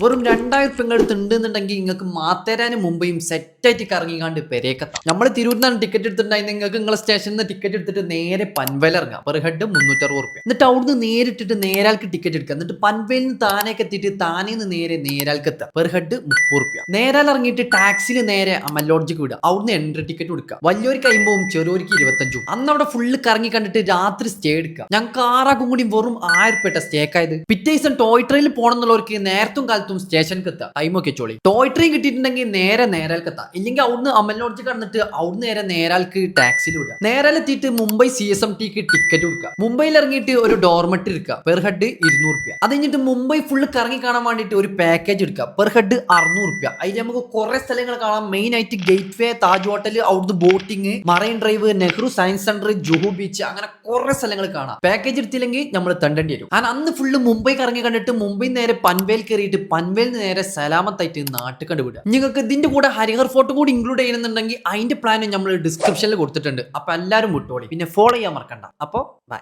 വെറും 2000 എടുത്ത് ഉണ്ടെന്നുണ്ടെങ്കിൽ നിങ്ങൾക്ക് മാത്തേരാന് മുമ്പേയും സെറ്റായിട്ട് കറങ്ങിക്കാണ്ട് പെരേക്കെത്താം. നമ്മൾ തിരൂരിന്നാണ് ടിക്കറ്റ് എടുത്തിട്ടുണ്ടായി. നിങ്ങൾക്ക് നിങ്ങളെ സ്റ്റേഷനിൽ നിന്ന് ടിക്കറ്റ് എടുത്തിട്ട് നേരെ പൻവേൽ ഇറങ്ങാം. പെർ ഹെഡ് 360 റുപ്യ. എന്നിട്ട് അവിടുന്ന് നേരിട്ടിട്ട് നേരാൾക്ക് ടിക്കറ്റ് എടുക്കുക. എന്നിട്ട് പൻവേലിൽ നിന്ന് താനേക്ക് എത്തിയിട്ട് താനേന്ന് നേരെ നേരാൾക്ക് എത്താം. പെർ ഹെഡ് 30 റുപ്യ. നേരാൽ ഇറങ്ങിയിട്ട് ടാക്സിയിൽ നേരെ അമൽ ലോഡ്ജിക്ക് വിടുക. അവിടുന്ന് എൻട്രി ടിക്കറ്റ് കൊടുക്കുക. വലിയൊരു അമ്പതും ചെറിയൊരു 25. അന്ന് അവിടെ ഫുള്ള് കറങ്ങി കണ്ടിട്ട് രാത്രി സ്റ്റേ എടുക്കുക. ഞങ്ങൾക്ക് ആറാക്കും കൂടി വെറും 1000 റുപ്യ സ്റ്റേക്ക് ആയത്. പിറ്റേ ദിവസം ടോയ് ട്രെയിനിൽ പോകണം എന്നുള്ളവർക്ക് നേരത്തും കാലത്തും സ്റ്റേഷനിൽ എത്താം. ടൈമൊക്കെ ചോളി. ടോയ് ട്രെയിൻ കിട്ടിയിട്ടുണ്ടെങ്കിൽ നേരെ നേരാൽക്ക് എത്താം. ഇല്ലെങ്കിൽ അവിടുന്ന് അമൽ ലോഡ്ജ് കടന്നിട്ട് അവിടുന്ന് നേരെ നേരാൽക്ക് ടാക്സിയിൽ വിടുക. നേരാലെത്തിയിട്ട് മുംബൈ CSMTക്ക് ടിക്കറ്റ് കൊടുക്കുക. മുംബൈയിൽ ഇറങ്ങിയിട്ട് ഒരു ഡോർമെട്രി എടുക്കുക. പെർ ഹെഡ് 200 റുപ്യ. അത് കഴിഞ്ഞിട്ട് മുംബൈ ഫുള്ള് കറങ്ങി കാണാൻ വേണ്ടിയിട്ട് ഒരു പാക്കേജ് എടുക്കുക. പെർ ഹെഡ് 600 റുപ്യ. അതിൽ നമുക്ക് കുറെ സ്ഥലങ്ങൾ കാണാം. മെയിൻ ആയിട്ട് ഗേറ്റ് വേ, താജ് ഹോട്ടൽ, അവിടുന്ന് boating, marine drive, Nehru science centre, Juhu beach, അങ്ങനെ കുറെ സ്ഥലങ്ങൾ കാണാം. പാക്കേജ് എടുത്തില്ലെങ്കിൽ നമ്മൾ തണ്ടേണ്ടി വരും. ഞാൻ അന്ന് ഫുള്ള് മുംബൈ കറങ്ങി കണ്ടിട്ട് മുംബൈ നേരെ പൻവേൽ കയറിയിട്ട് പൻവേൽ നേരെ സലാമത്തായിട്ട് നാട്ടിൽ കണ്ടുവിടുക. നിങ്ങൾക്ക് ഇതിന്റെ കൂടെ ഹരിഹർ ഫോർട്ട് കൂടി ഇൻക്ലൂഡ് ചെയ്യുന്നുണ്ടെങ്കിൽ അതിന്റെ പ്ലാൻ നമ്മൾ ഡിസ്ക്രിപ്ഷനിൽ കൊടുത്തിട്ടുണ്ട്. അപ്പൊ എല്ലാവരും വിട്ടോളി. പിന്നെ ഫോളോ ചെയ്യാൻ മറക്കണ്ട. അപ്പൊ ബൈ.